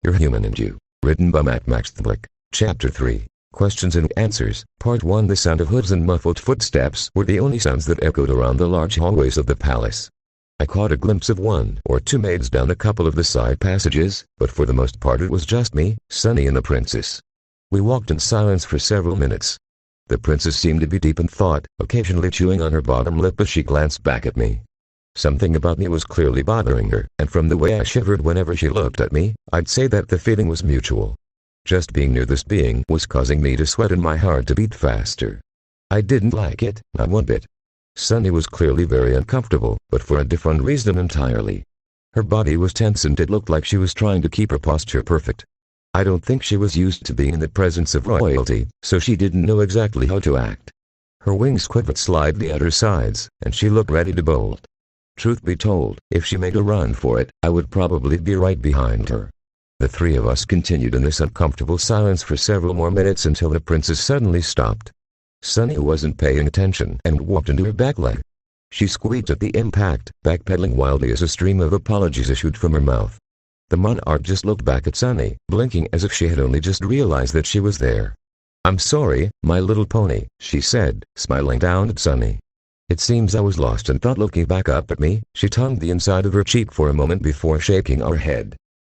You're Human and You. Written by Matt Maxtblick. Chapter 3. Questions and Answers. Part 1. The sound of hooves and muffled footsteps were the only sounds that echoed around the large hallways of the palace. I caught a glimpse of one or two maids down a couple of the side passages, but for the most part it was just me, Sunny and the princess. We walked in silence for several minutes. The princess seemed to be deep in thought, occasionally chewing on her bottom lip as she glanced back at me. Something about me was clearly bothering her, and from the way I shivered whenever she looked at me, I'd say that the feeling was mutual. Just being near this being was causing me to sweat and my heart to beat faster. I didn't like it, not one bit. Sunny was clearly very uncomfortable, but for a different reason entirely. Her body was tense and it looked like she was trying to keep her posture perfect. I don't think she was used to being in the presence of royalty, so she didn't know exactly how to act. Her wings quivered slightly at her sides, and she looked ready to bolt. Truth be told, if she made a run for it, I would probably be right behind her. The three of us continued in this uncomfortable silence for several more minutes until the princess suddenly stopped. Sunny wasn't paying attention and walked into her back leg. She squeaked at the impact, backpedaling wildly as a stream of apologies issued from her mouth. The monarch just looked back at Sunny, blinking as if she had only just realized that she was there. "I'm sorry, my little pony," she said, smiling down at Sunny. It seems I was lost and thought, looking back up at me. She tongued the inside of her cheek for a moment before shaking her head.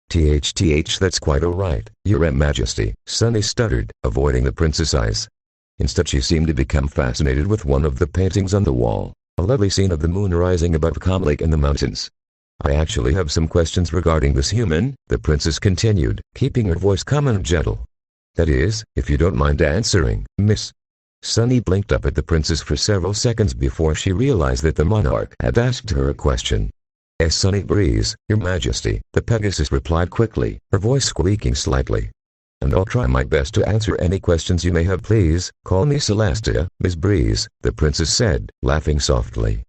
"Th, that's quite all right, Your Majesty," Sunny stuttered, avoiding the princess' eyes. Instead she seemed to become fascinated with one of the paintings on the wall, a lovely scene of the moon rising above a calm lake in the mountains. "I actually have some questions regarding this human," the princess continued, keeping her voice calm and gentle. "That is, if you don't mind answering, Miss." Sunny blinked up at the princess for several seconds before she realized that the monarch had asked her a question. "Sunny Breeze, Your Majesty," the Pegasus replied quickly, her voice squeaking slightly. "And I'll try my best to answer any questions you may have. Please call me Celestia, Miss Breeze," the princess said, laughing softly.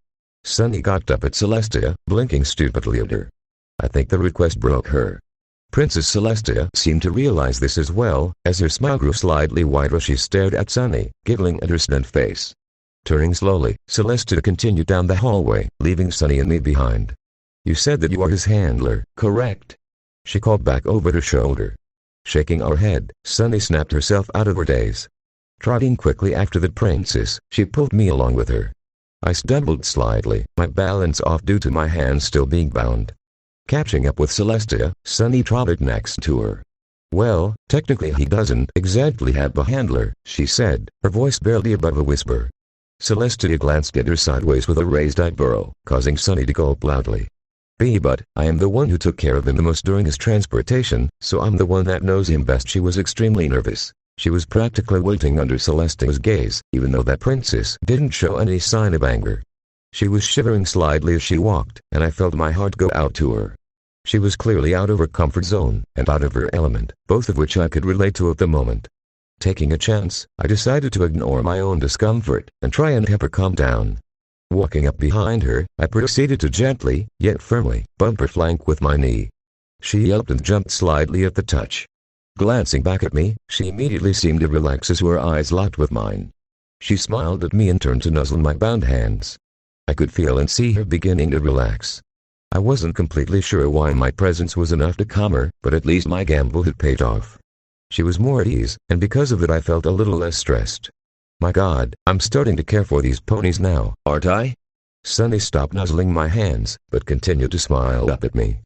Sunny got up at Celestia, blinking stupidly at her. I think the request broke her. Princess Celestia seemed to realize this as well, as her smile grew slightly wider as she stared at Sunny, giggling at her stunned face. Turning slowly, Celestia continued down the hallway, leaving Sunny and me behind. "You said that you are his handler, correct?" she called back over her shoulder. Shaking her head, Sunny snapped herself out of her daze. Trotting quickly after the princess, she pulled me along with her. I stumbled slightly, my balance off due to my hands still being bound. Catching up with Celestia, Sunny trotted next to her. "Well, technically he doesn't exactly have a handler," she said, her voice barely above a whisper. Celestia glanced at her sideways with a raised eyebrow, causing Sunny to gulp loudly. "But I am the one who took care of him the most during his transportation, so I'm the one that knows him best." She was extremely nervous. She was practically wilting under Celestia's gaze, even though that princess didn't show any sign of anger. She was shivering slightly as she walked, and I felt my heart go out to her. She was clearly out of her comfort zone and out of her element, both of which I could relate to at the moment. Taking a chance, I decided to ignore my own discomfort and try and help her calm down. Walking up behind her, I proceeded to gently, yet firmly, bump her flank with my knee. She yelped and jumped slightly at the touch. Glancing back at me, she immediately seemed to relax as her eyes locked with mine. She smiled at me and turned to nuzzle my bound hands. I could feel and see her beginning to relax. I wasn't completely sure why my presence was enough to calm her, but at least my gamble had paid off. She was more at ease, and because of it I felt a little less stressed. My God, I'm starting to care for these ponies now, aren't I? Sunny stopped nuzzling my hands, but continued to smile up at me.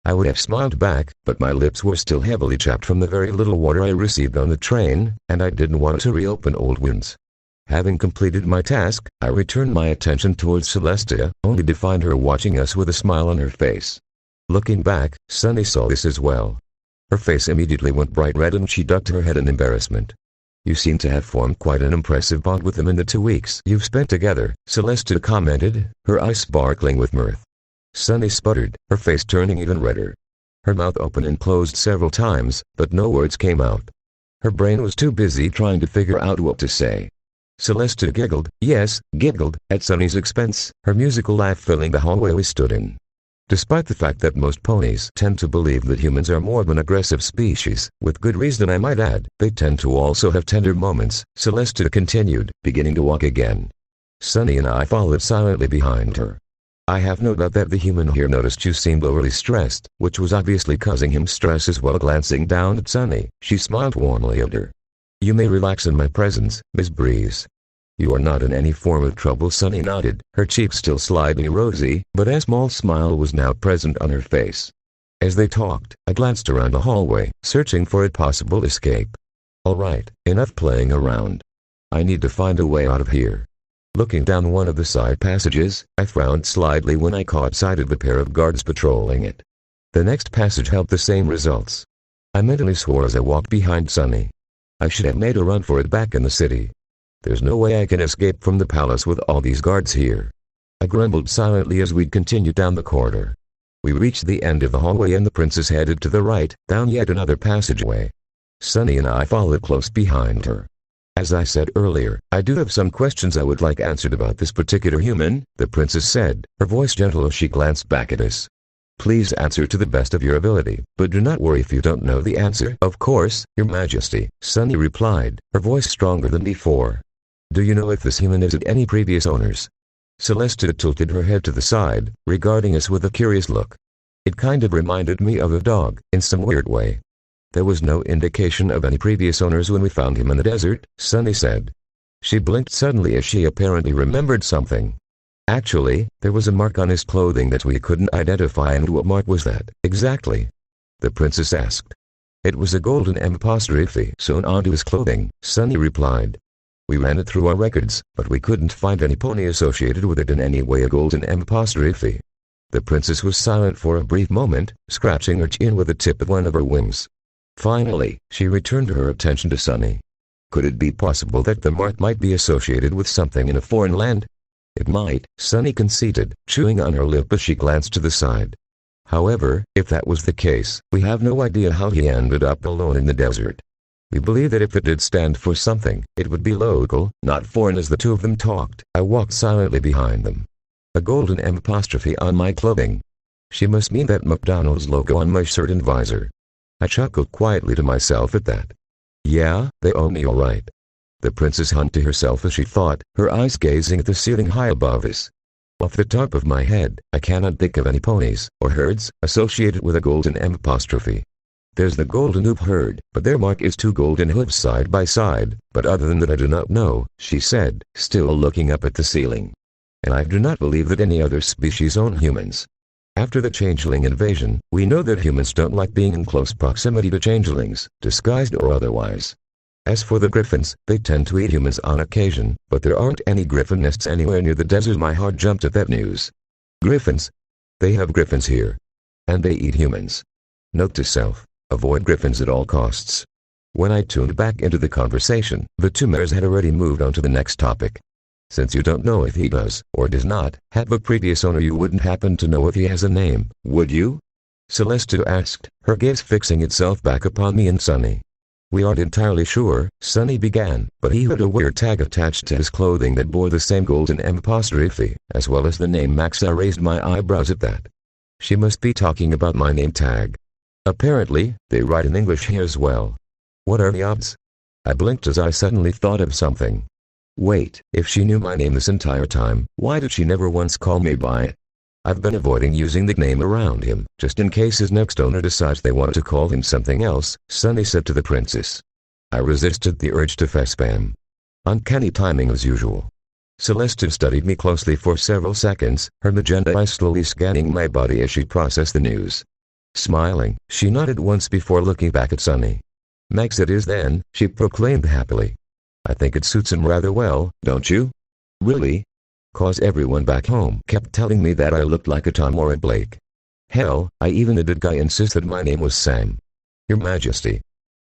I would have smiled back, but my lips were still heavily chapped from the very little water I received on the train, and I didn't want to reopen old wounds. Having completed my task, I returned my attention towards Celestia, only to find her watching us with a smile on her face. Looking back, Sunny saw this as well. Her face immediately went bright red and she ducked her head in embarrassment. "You seem to have formed quite an impressive bond with him in the 2 weeks you've spent together," Celestia commented, her eyes sparkling with mirth. Sunny sputtered, her face turning even redder. Her mouth opened and closed several times, but no words came out. Her brain was too busy trying to figure out what to say. Celestia giggled, at Sunny's expense, her musical laugh filling the hallway we stood in. Despite the fact that most ponies tend to believe that humans are more of an aggressive species, with good reason I might add, they tend to also have tender moments, Celestia continued, beginning to walk again. Sunny and I followed silently behind her. I have no doubt that the human here noticed you seemed overly stressed, which was obviously causing him stress as well. Glancing down at Sunny, she smiled warmly at her. You may relax in my presence, Miss Breeze. You are not in any form of trouble. Sunny nodded, her cheeks still slightly rosy, but a small smile was now present on her face. As they talked, I glanced around the hallway, searching for a possible escape. All right, enough playing around. I need to find a way out of here. Looking down one of the side passages, I frowned slightly when I caught sight of the pair of guards patrolling it. The next passage held the same results. I mentally swore as I walked behind Sunny. I should have made a run for it back in the city. There's no way I can escape from the palace with all these guards here. I grumbled silently as we continued down the corridor. We reached the end of the hallway and the princess headed to the right, down yet another passageway. Sunny and I followed close behind her. As I said earlier, I do have some questions I would like answered about this particular human, the princess said, her voice gentle as she glanced back at us. Please answer to the best of your ability, but do not worry if you don't know the answer. Of course, Your Majesty, Sunny replied, her voice stronger than before. Do you know if this human has had any previous owners? Celestia tilted her head to the side, regarding us with a curious look. It kind of reminded me of a dog, in some weird way. There was no indication of any previous owners when we found him in the desert, Sunny said. She blinked suddenly as she apparently remembered something. Actually, there was a mark on his clothing that we couldn't identify. And what mark was that, exactly? The princess asked. It was a golden M' sewn onto his clothing, Sunny replied. We ran it through our records, but we couldn't find any pony associated with it in any way. A golden M'. The princess was silent for a brief moment, scratching her chin with the tip of one of her wings. Finally, she returned her attention to Sunny. Could it be possible that the mark might be associated with something in a foreign land? It might, Sunny conceded, chewing on her lip as she glanced to the side. However, if that was the case, we have no idea how he ended up alone in the desert. We believe that if it did stand for something, it would be local, not foreign. As the two of them talked, I walked silently behind them. A golden M' on my clothing. She must mean that McDonald's logo on my shirt and visor. I chuckled quietly to myself at that. Yeah, they own me all right. The princess hummed to herself as she thought, her eyes gazing at the ceiling high above us. Off the top of my head, I cannot think of any ponies, or herds, associated with a golden M'. There's the golden hoof herd, but their mark is two golden hooves side by side, but other than that I do not know, she said, still looking up at the ceiling. And I do not believe that any other species own humans. After the changeling invasion, we know that humans don't like being in close proximity to changelings, disguised or otherwise. As for the griffins, they tend to eat humans on occasion, but there aren't any griffin nests anywhere near the desert. My heart jumped at that news. Griffins? They have griffins here. And they eat humans. Note to self, avoid griffins at all costs. When I tuned back into the conversation, the two mayors had already moved on to the next topic. Since you don't know if he does, or does not, have a previous owner, you wouldn't happen to know if he has a name, would you? Celestia asked, her gaze fixing itself back upon me and Sunny. We aren't entirely sure, Sunny began, but he had a weird tag attached to his clothing that bore the same golden M', as well as the name Max. I raised my eyebrows at that. She must be talking about my name tag. Apparently, they write in English here as well. What are the odds? I blinked as I suddenly thought of something. Wait, if she knew my name this entire time, why did she never once call me by it? I've been avoiding using the name around him, just in case his next owner decides they want to call him something else, Sunny said to the princess. I resisted the urge to fess spam. Uncanny timing as usual. Celestia studied me closely for several seconds, her magenta eyes slowly scanning my body as she processed the news. Smiling, she nodded once before looking back at Sunny. Max it is then, she proclaimed happily. I think it suits him rather well, don't you? Really? 'Cause everyone back home kept telling me that I looked like a Tom or a Blake. Hell, I even had a guy insist that my name was Sam. Your Majesty?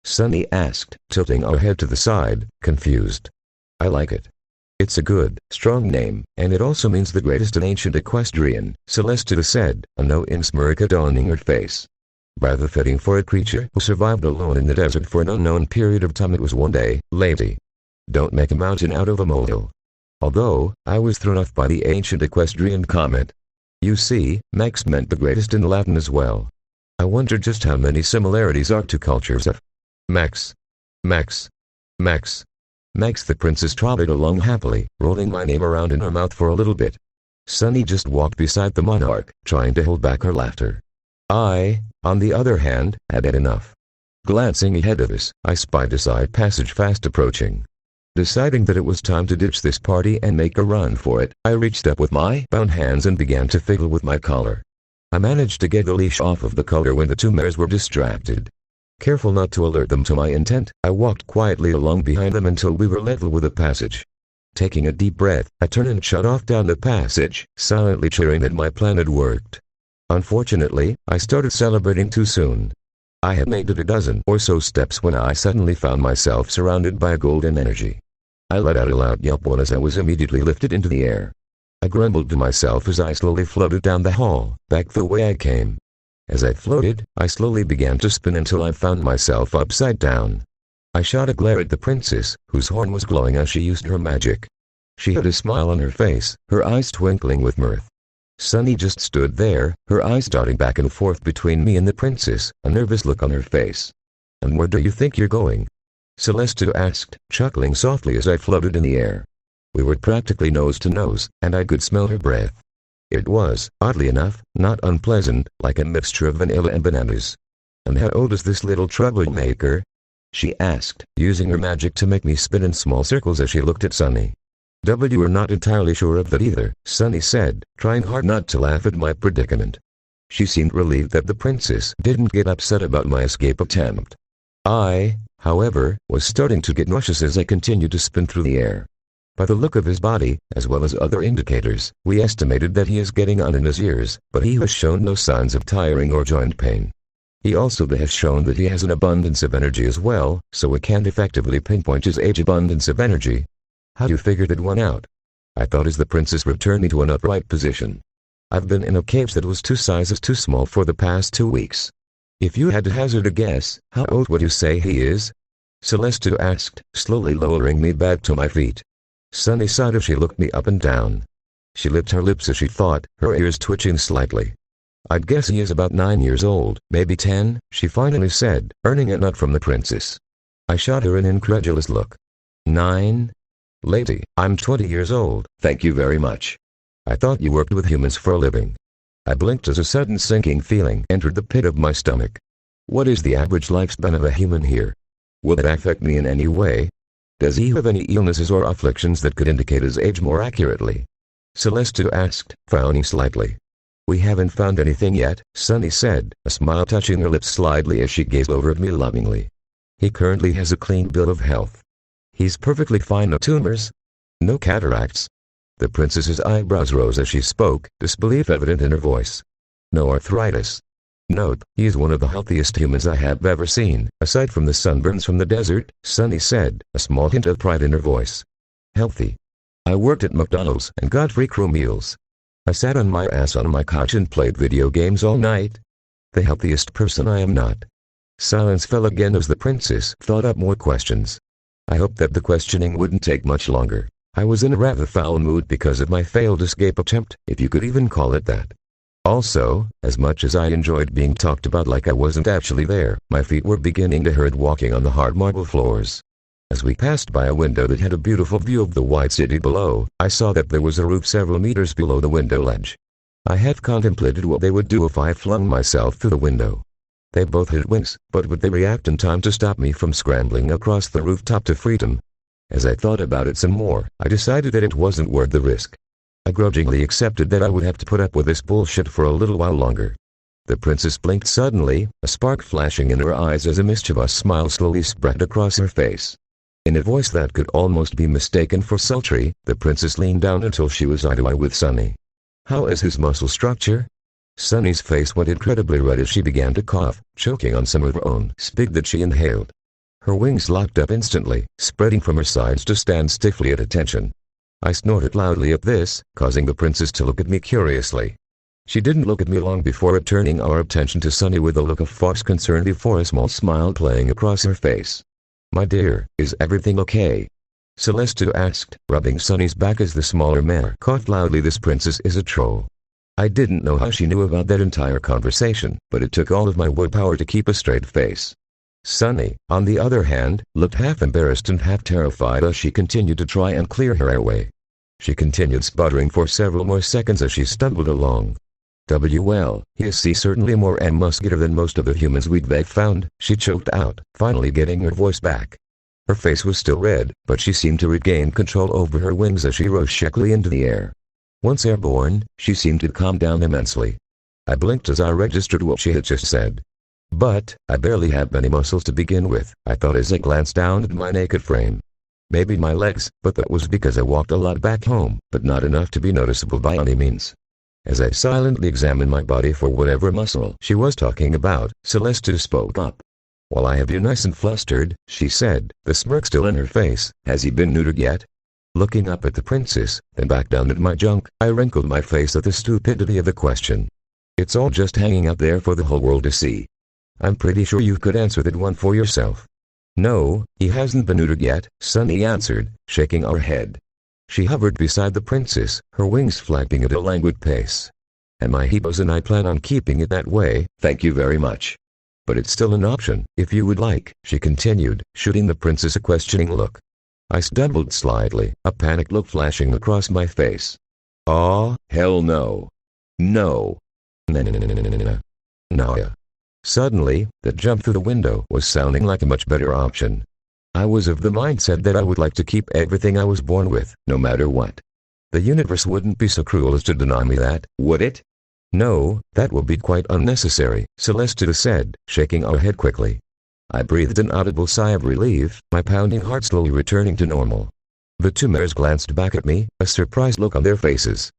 Sunny asked, tilting her head to the side, confused. I like it. It's a good, strong name, and it also means the greatest in ancient equestrian, Celestia said, a knowing smirk adorning her face. Rather fitting for a creature who survived alone in the desert for an unknown period of time. It was one day, lady. Don't make a mountain out of a molehill. Although, I was thrown off by the ancient equestrian comment. You see, Max meant the greatest in Latin as well. I wonder just how many similarities are to cultures of Max. Max. Max. Max. The princess trotted along happily, rolling my name around in her mouth for a little bit. Sunny just walked beside the monarch, trying to hold back her laughter. I, on the other hand, had had enough. Glancing ahead of us, I spied a side passage fast approaching. Deciding that it was time to ditch this party and make a run for it, I reached up with my bound hands and began to fiddle with my collar. I managed to get the leash off of the collar when the two mares were distracted. Careful not to alert them to my intent, I walked quietly along behind them until we were level with the passage. Taking a deep breath, I turned and shot off down the passage, silently cheering that my plan had worked. Unfortunately, I started celebrating too soon. I had made it a dozen or so steps when I suddenly found myself surrounded by a golden energy. I let out a loud yelp as I was immediately lifted into the air. I grumbled to myself as I slowly floated down the hall, back the way I came. As I floated, I slowly began to spin until I found myself upside down. I shot a glare at the princess, whose horn was glowing as she used her magic. She had a smile on her face, her eyes twinkling with mirth. Sunny just stood there, her eyes darting back and forth between me and the princess, a nervous look on her face. "And where do you think you're going?" Celeste asked, chuckling softly as I floated in the air. We were practically nose to nose, and I could smell her breath. It was, oddly enough, not unpleasant, like a mixture of vanilla and bananas. "And how old is this little troublemaker?" she asked, using her magic to make me spin in small circles as she looked at Sunny. "We're not entirely sure of that either," Sunny said, trying hard not to laugh at my predicament. She seemed relieved that the princess didn't get upset about my escape attempt. I, however, was starting to get nauseous as I continued to spin through the air. By the look of his body, as well as other indicators, we estimated that he is getting on in his years, but he has shown no signs of tiring or joint pain. He also has shown that he has an abundance of energy as well, so we can't effectively pinpoint his age. Abundance of energy? How do you figure that one out? I thought as the princess returned me to an upright position. I've been in a cage that was 2 sizes too small for the past 2 weeks. If you had to hazard a guess, how old would you say he is? Celeste asked, slowly lowering me back to my feet. Sunny sighed as she looked me up and down. She licked her lips as she thought, her ears twitching slightly. "I'd guess he is about 9 years old, maybe 10, she finally said, earning a nod from the princess. I shot her an incredulous look. 9? Lady, I'm 20 years old, thank you very much. I thought you worked with humans for a living. I blinked as a sudden sinking feeling entered the pit of my stomach. What is the average lifespan of a human here? Will it affect me in any way? Does he have any illnesses or afflictions that could indicate his age more accurately? Celeste asked, frowning slightly. We haven't found anything yet, Sunny said, a smile touching her lips slightly as she gazed over at me lovingly. He currently has a clean bill of health. He's perfectly fine, no tumors, no cataracts. The princess's eyebrows rose as she spoke, disbelief evident in her voice. No arthritis. Nope, he is one of the healthiest humans I have ever seen, aside from the sunburns from the desert, Sunny said, a small hint of pride in her voice. Healthy. I worked at McDonald's and got free crew meals. I sat on my ass on my couch and played video games all night. The healthiest person I am not. Silence fell again as the princess thought up more questions. I hoped that the questioning wouldn't take much longer. I was in a rather foul mood because of my failed escape attempt, if you could even call it that. Also, as much as I enjoyed being talked about like I wasn't actually there, my feet were beginning to hurt walking on the hard marble floors. As we passed by a window that had a beautiful view of the white city below, I saw that there was a roof several meters below the window ledge. I had contemplated what they would do if I flung myself through the window. They both had wings, but would they react in time to stop me from scrambling across the rooftop to freedom? As I thought about it some more, I decided that it wasn't worth the risk. I grudgingly accepted that I would have to put up with this bullshit for a little while longer. The princess blinked suddenly, a spark flashing in her eyes as a mischievous smile slowly spread across her face. In a voice that could almost be mistaken for sultry, the princess leaned down until she was eye to eye with Sunny. How is his muscle structure? Sunny's face went incredibly red as she began to cough, choking on some of her own spit that she inhaled. Her wings locked up instantly, spreading from her sides to stand stiffly at attention. I snorted loudly at this, causing the princess to look at me curiously. She didn't look at me long before turning our attention to Sunny with a look of false concern before a small smile playing across her face. "My dear, is everything okay?" Celeste asked, rubbing Sunny's back as the smaller mare coughed loudly. This princess is a troll. I didn't know how she knew about that entire conversation, but it took all of my willpower to keep a straight face. Sunny, on the other hand, looked half embarrassed and half terrified as she continued to try and clear her airway. She continued sputtering for several more seconds as she stumbled along. Well, he is certainly more muscular than most of the humans we've found, she choked out, finally getting her voice back. Her face was still red, but she seemed to regain control over her wings as she rose shakily into the air. Once airborne, she seemed to calm down immensely. I blinked as I registered what she had just said. But, I barely have many muscles to begin with, I thought as I glanced down at my naked frame. Maybe my legs, but that was because I walked a lot back home, but not enough to be noticeable by any means. As I silently examined my body for whatever muscle she was talking about, Celeste spoke up. "While I have you nice and flustered," she said, the smirk still in her face, "has he been neutered yet?" Looking up at the princess, then back down at my junk, I wrinkled my face at the stupidity of the question. "It's all just hanging out there for the whole world to see. I'm pretty sure you could answer that one for yourself." "No, he hasn't been neutered yet," Sunny answered, shaking her head. She hovered beside the princess, her wings flapping at a languid pace. "And my hippos and I plan on keeping it that way, thank you very much. But it's still an option, if you would like," she continued, shooting the princess a questioning look. I stumbled slightly, a panicked look flashing across my face. "Aw, hell no. No. No. Suddenly, the jump through the window was sounding like a much better option. I was of the mindset that I would like to keep everything I was born with, no matter what. The universe wouldn't be so cruel as to deny me that, would it? "No, that will be quite unnecessary," Celeste said, shaking her head quickly. I breathed an audible sigh of relief, my pounding heart slowly returning to normal. The two mares glanced back at me, a surprised look on their faces.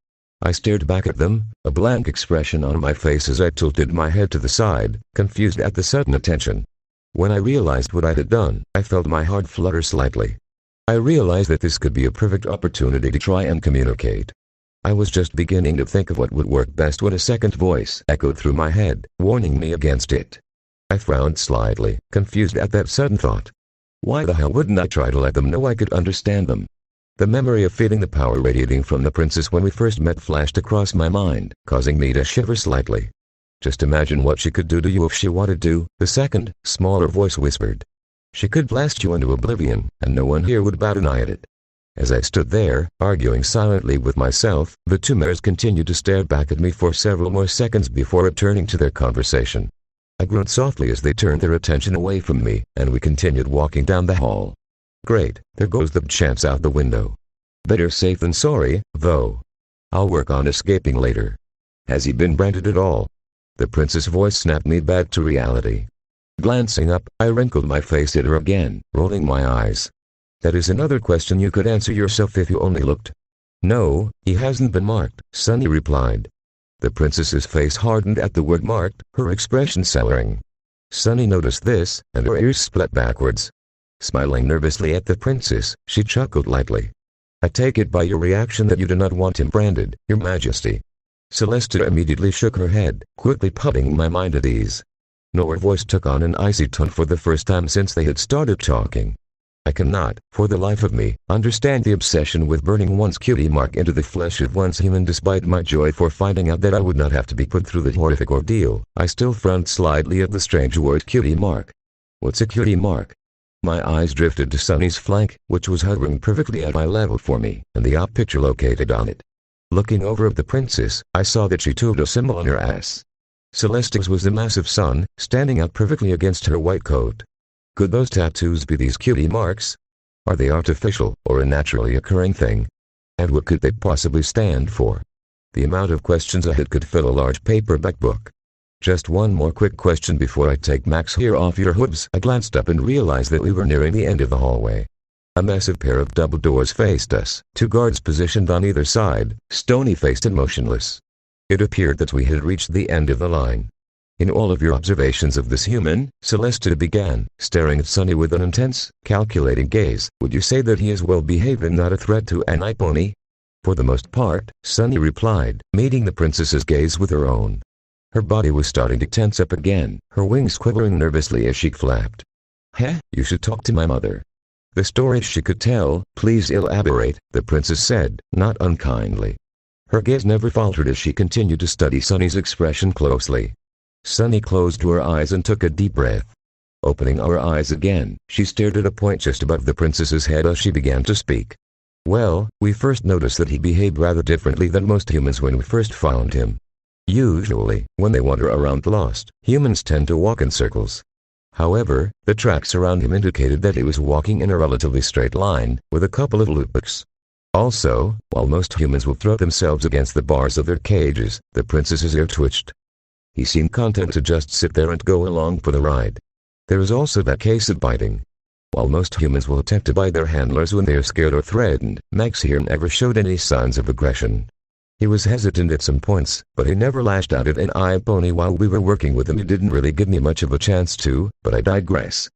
I stared back at them, a blank expression on my face as I tilted my head to the side, confused at the sudden attention. When I realized what I had done, I felt my heart flutter slightly. I realized that this could be a perfect opportunity to try and communicate. I was just beginning to think of what would work best when a second voice echoed through my head, warning me against it. I frowned slightly, confused at that sudden thought. Why the hell wouldn't I try to let them know I could understand them? The memory of feeling the power radiating from the princess when we first met flashed across my mind, causing me to shiver slightly. "Just imagine what she could do to you if she wanted to," the second, smaller voice whispered. "She could blast you into oblivion, and no one here would bat an eye at it." As I stood there, arguing silently with myself, the two mares continued to stare back at me for several more seconds before returning to their conversation. I groaned softly as they turned their attention away from me, and we continued walking down the hall. Great, there goes the chance out the window. Better safe than sorry, though. I'll work on escaping later. Has he been branded at all? The princess' voice snapped me back to reality. Glancing up, I wrinkled my face at her again, rolling my eyes. "That is another question you could answer yourself if you only looked." "No, he hasn't been marked," Sunny replied. The princess's face hardened at the word marked, her expression souring. Sunny noticed this, and her ears split backwards. Smiling nervously at the princess, she chuckled lightly. "I take it by your reaction that you do not want him branded, Your Majesty." Celeste immediately shook her head, quickly putting my mind at ease. No, her voice took on an icy tone for the first time since they had started talking. "I cannot, for the life of me, understand the obsession with burning one's cutie mark into the flesh of one's human. Despite my joy for finding out that I would not have to be put through the horrific ordeal, I still frowned slightly at the strange word cutie mark. What's a cutie mark? My eyes drifted to Sunny's flank, which was hovering perfectly at my level for me, and the op picture located on it. Looking over at the princess, I saw that she tooted a symbol on her ass. Celeste's was the massive sun, standing out perfectly against her white coat. Could those tattoos be these cutie marks? Are they artificial, or a naturally occurring thing? And what could they possibly stand for? The amount of questions ahead could fill a large paperback book. Just one more quick question before I take Max here off your hooves. I glanced up and realized that we were nearing the end of the hallway. A massive pair of double doors faced us, two guards positioned on either side, stony-faced and motionless. It appeared that we had reached the end of the line. "In all of your observations of this human," Celeste began, staring at Sunny with an intense, calculating gaze, "would you say that he is well-behaved and not a threat to an pony?" "For the most part," Sunny replied, meeting the princess's gaze with her own. Her body was starting to tense up again, her wings quivering nervously as she flapped. "Heh, you should talk to my mother. The stories she could tell, please elaborate," the princess said, not unkindly. Her gaze never faltered as she continued to study Sunny's expression closely. Sunny closed her eyes and took a deep breath. Opening her eyes again, she stared at a point just above the princess's head as she began to speak. Well, we first noticed that he behaved rather differently than most humans when we first found him. Usually, when they wander around lost, humans tend to walk in circles. However, the tracks around him indicated that he was walking in a relatively straight line, with a couple of loopbacks. Also, while most humans will throw themselves against the bars of their cages, the princess's ear twitched. He seemed content to just sit there and go along for the ride. There is also that case of biting. While most humans will attempt to bite their handlers when they are scared or threatened, Max here never showed any signs of aggression. He was hesitant at some points, but he never lashed out at an iPony while we were working with him. He didn't really give me much of a chance to, but I digress.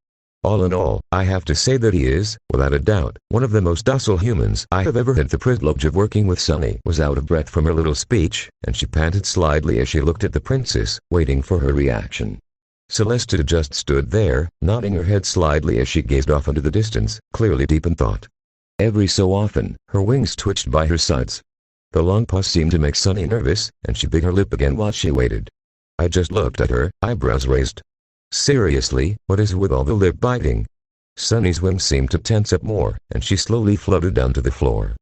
All in all, I have to say that he is, without a doubt, one of the most docile humans I have ever had the privilege of working with. Sunny was out of breath from her little speech, and she panted slightly as she looked at the princess, waiting for her reaction. Celeste just stood there, nodding her head slightly as she gazed off into the distance, clearly deep in thought. Every so often, her wings twitched by her sides. The long pause seemed to make Sunny nervous, and she bit her lip again while she waited. I just looked at her, eyebrows raised. Seriously, what is with all the lip biting? Sunny's wings seemed to tense up more, and she slowly floated down to the floor.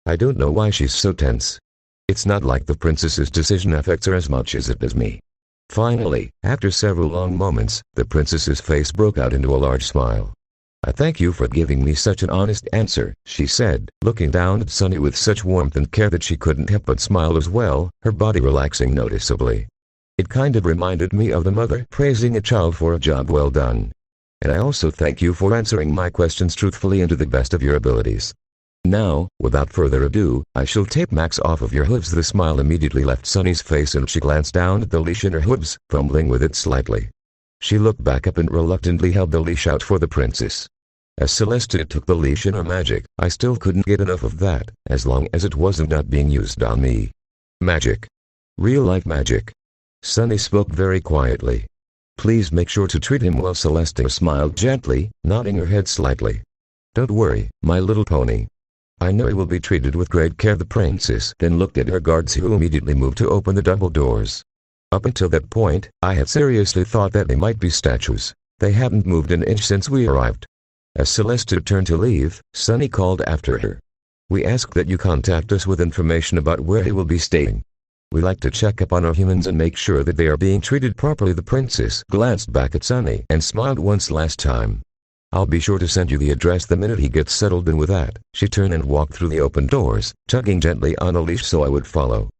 I don't know why she's so tense. It's not like the princess's decision affects her as much as it does me. Finally, after several long moments, the princess's face broke out into a large smile. I thank you for giving me such an honest answer, she said, looking down at Sunny with such warmth and care that she couldn't help but smile as well, her body relaxing noticeably. It kind of reminded me of the mother praising a child for a job well done. And I also thank you for answering my questions truthfully and to the best of your abilities. Now, without further ado, I shall take Max off of your hooves. The smile immediately left Sunny's face and she glanced down at the leash in her hooves, fumbling with it slightly. She looked back up and reluctantly held the leash out for the princess. As Celeste took the leash in her magic, I still couldn't get enough of that, as long as it wasn't not being used on me. Magic. Real-life magic. Sunny spoke very quietly. Please make sure to treat him well. Celeste smiled gently, nodding her head slightly. Don't worry, my little pony. I know he will be treated with great care. The princess then looked at her guards who immediately moved to open the double doors. Up until that point, I had seriously thought that they might be statues. They hadn't moved an inch since we arrived. As Celeste turned to leave, Sunny called after her. We ask that you contact us with information about where he will be staying. We like to check up on our humans and make sure that they are being treated properly. The princess glanced back at Sunny and smiled once last time. I'll be sure to send you the address the minute he gets settled in. With that, she turned and walked through the open doors, tugging gently on a leash so I would follow.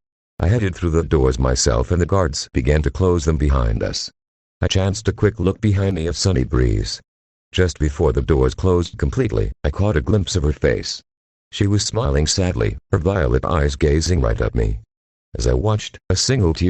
I headed through the doors myself and the guards began to close them behind us. I chanced a quick look behind me at Sunny Breeze. Just before the doors closed completely, I caught a glimpse of her face. She was smiling sadly, her violet eyes gazing right at me. As I watched, a single tear